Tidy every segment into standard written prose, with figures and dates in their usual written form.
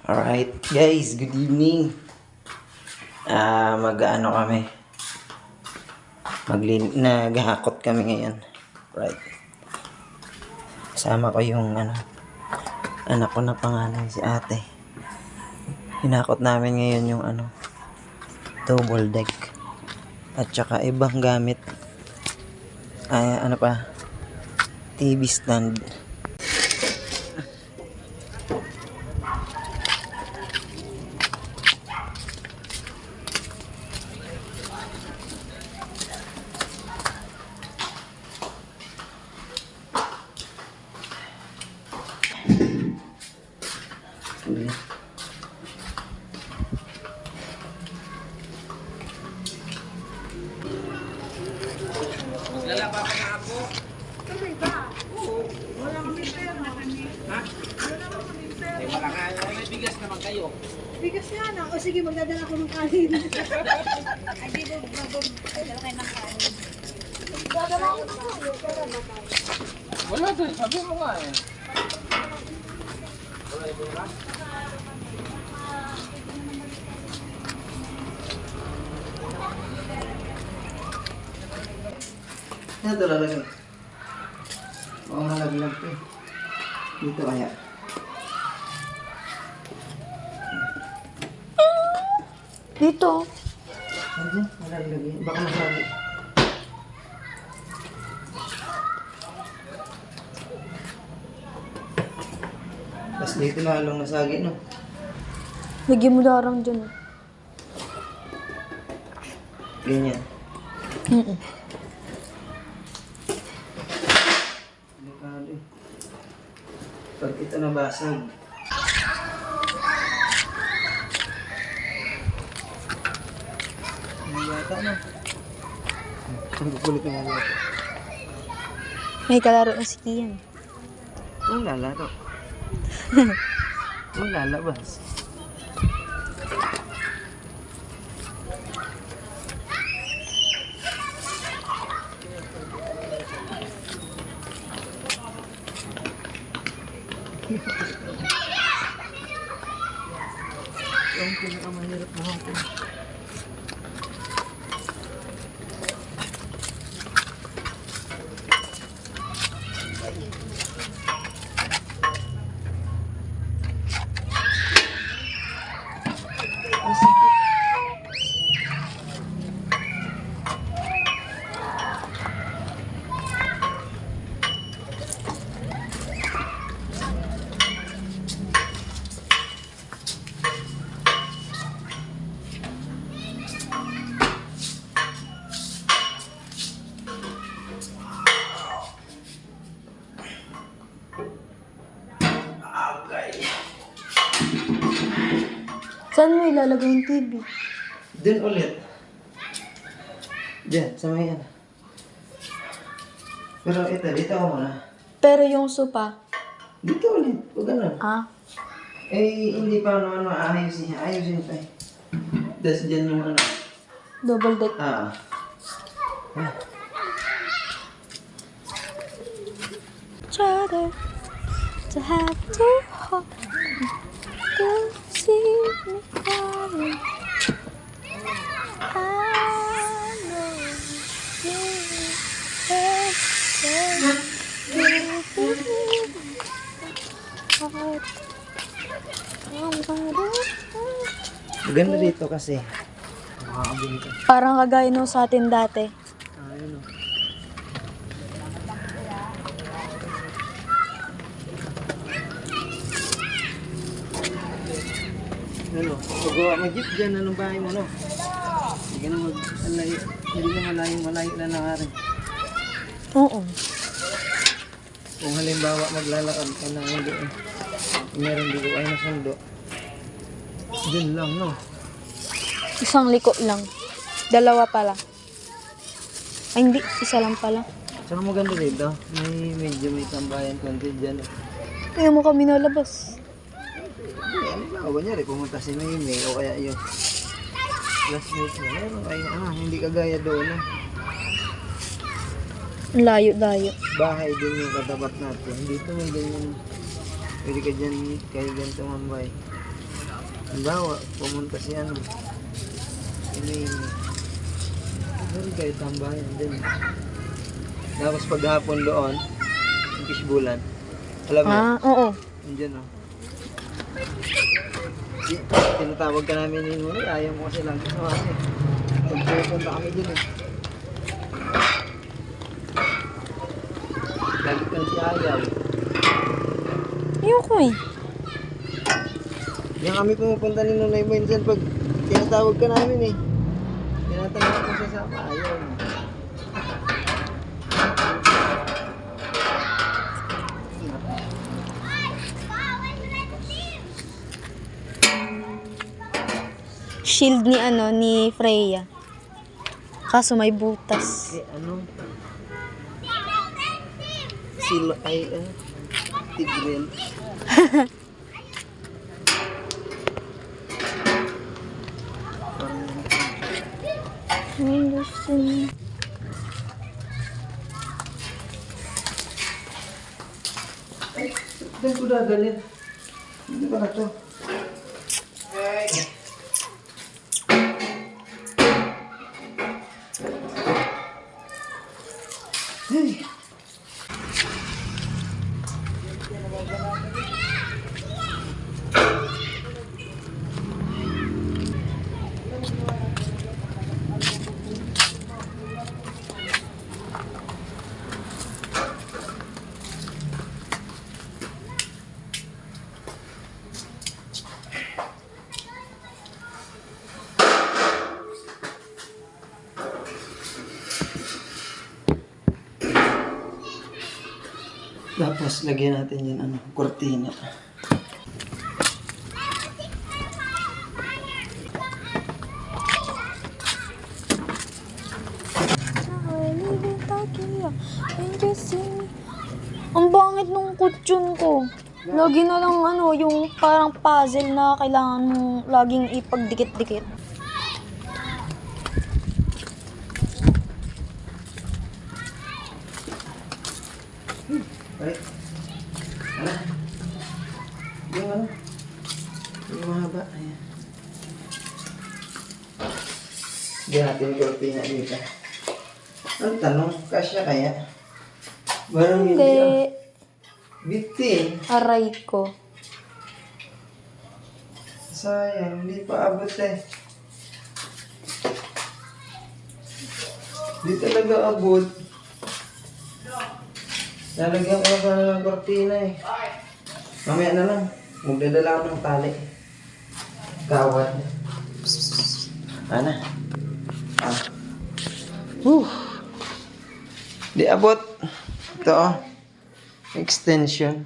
Alright guys, good evening. Mag-ano kami. Naghahakot kami ngayon. Right. Kasama ko yung anak ko na panganay, si ate. Hinakot namin ngayon yung double deck. At saka ibang gamit. TV stand. Lalaba ka na ako. Tuloy ba? Oo. Walang pera na kami. Ha? Wala kaming pera. Wala nga, may bigas naman kayo. Bigas nga na. O sige, magdadala ko ng kanin. Ay, di ba magdala kayo ng kanin? Dadala ko ng kanin. Pera na tayo. Wala doon, sabi mo nga eh. Wala ito na? Yan ito lalagay. Oo, malaglag to. Dito kaya. Dito. Diyan, malaglag yan. Baka masagi. Tapos dito na halong nasagi, no? Lagyan mo darang dyan. Ganyan. Mm-mm. Delikado eh. Pag ito nabasag. Ano yata na? Ang kukulit ng mga yata. May kalaro na si Kian. Ang lalaro. Ang lalabas. Yung pinakamahirap na hapon. Saan mo ilalagay yung TV? Doon ulit. Diyan, sa may yan. Pero ito, dito ako muna. Pero yung sopa. Dito ulit. Huwag ganun. Ah. Eh, hindi pa naman maayusin niya. Ayusin pa eh. Tapos dyan yung Double deck. Ah. Each other to have to hold to see me crying. I know you have Maganda dito kasi. Makakabili ka. Parang kagaya nung sa atin dati. Ayun o. Ano? Pagawa mag-jeep dyan. Anong bahay mo, no? Hindi ka na mag-alayo. Hindi na malayo na nangarin. Oo. Kung halimbawa maglalakad ka na hindi eh. Meron dito ay nasundo. Diyan lang, no? Isang liko lang. Dalawa pala. Ay, hindi. Isa lang pala. Saan maganda dito? Medyo may tambayan konti dyan. Kaya mo kami nalabas. O kunyari, pumunta si Mimi o kaya yung classmate mo. Meron kayo, hindi kagaya doon. Layo-layo. Bahay din yung katapat natin. Dito may ganyan. Pwede ka dyan, kayo dyan tumambay. Halimbawa, pumunta si ano. Ini. Doon kayo tambayan din. Tapos paghapon doon, yung fishbulan. Alam mo, Oo. nandiyan o. Tinatawag ka namin ni Nunoy, ayaw mo kasi lang sa akin. Magpupunta kami dun eh. Lagi kang si ayaw. Ayoko eh. Yan kami pumupunta ni Nunoy minsan pag tinatawag ka namin eh. Tinatanong ko siya sama, ayaw mo. Shield ni ano, ni Freya. Kaso may butas. Eh ano? Sila ay tigreal. Ay, gusto niya. Saan ko dadalhin? Hindi ba na to? Hey. Tapos lagyan natin yan ano, kortina. Ang bangit nung kutsyon ko. Lagi na lang ano, yung parang puzzle na kailangan mong laging ipagdikit-dikit. Right? Ano? Yung ano? Yung mahaba. Ayan. Lagyan natin yung kortina dito. Ang tanong, kasya kaya? Parang hindi ah. Hindi. Bitin. Aray ko. Sayang, hindi pa abot eh. Hindi talaga abot. Lalagyan ko na ng kortina eh. Mamaya na lang. Magdadala ako ng tali. Kawat. Ana. Ah. Di abot. Ito oh. Extension.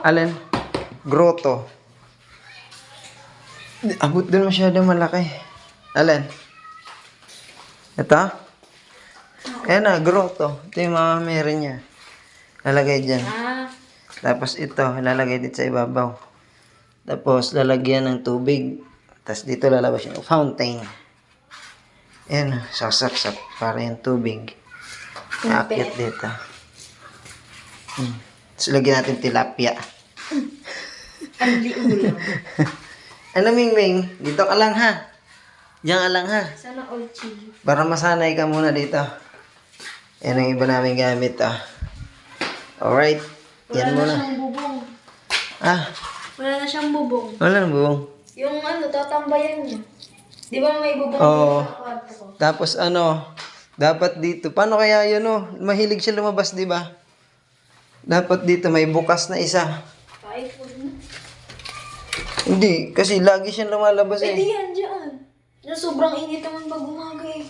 Alin? Grotto. Di abot din masyado malaki. Alin? Ito? Ayan na, grotto. Ito yung mamamere niya. Lalagay dyan. Tapos ito, lalagay dito sa ibabaw. Tapos lalagyan ng tubig. Tapos dito lalabas yung fountain. Ayan, sasaksak para yung tubig. Aakyat dito. Tapos lagyan natin tilapia. Ano, Mingming? Dito ka lang ha. Diyan ka lang ha. Sana all chili. Para masanay ka muna dito. Yan ang iba namin gamit ah. Alright. Yan muna. Siyang bubong. Ah, Wala na siyang bubong. wala na buong. Yung ano, tatambayan niya. Di ba may bubong Oo. sa kwarto ko? Tapos ano, dapat dito. Paano kaya yun oh? Mahilig siya lumabas, di ba? Dapat dito may bukas na isa. Kahit po na. Hindi, kasi lagi siyang lumalabas Pwede eh. yan dyan. Na sobrang init naman pag umaga eh.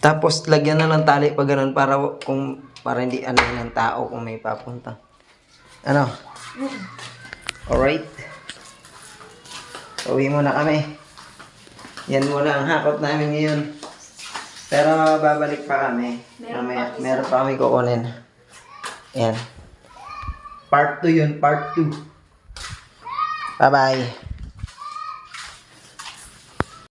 Tapos lagyan na ng tali pa ganun para hindi ano ng tao kung may papunta. Ano? Alright. Uwi muna kami. Yan muna ang hakot namin ngayon. Pero babalik pa kami. Meron pa kami kukunin. Yan. Part 2 yun. Part 2. Bye-bye.